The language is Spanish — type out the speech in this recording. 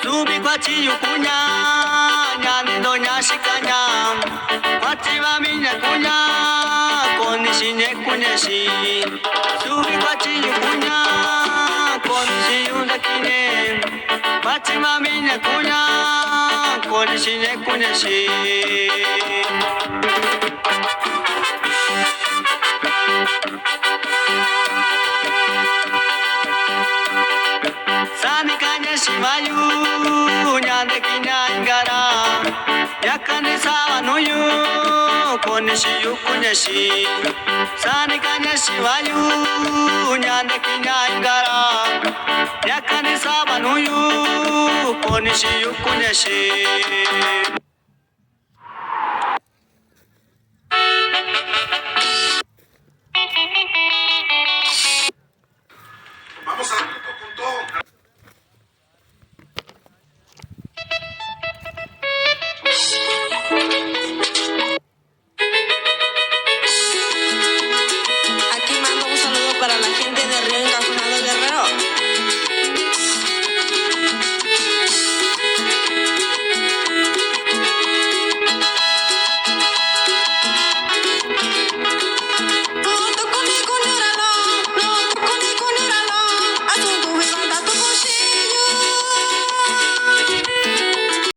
Subi kwa chiyukunya, nyani doña shikanya. Pachiwa minya kunya, konishi ne kunyashi. Subi kwa chiyukunya, konishi yundakine. Pachiwa minya kunya, konishi ne kunyashi. Shivayu, nyande kinyangara, yakane sawa noyu, konishi yukunyashi. Sani kanya shivayu, nyande kinyangara, yakane sawa noyu, konishi yukunyashi.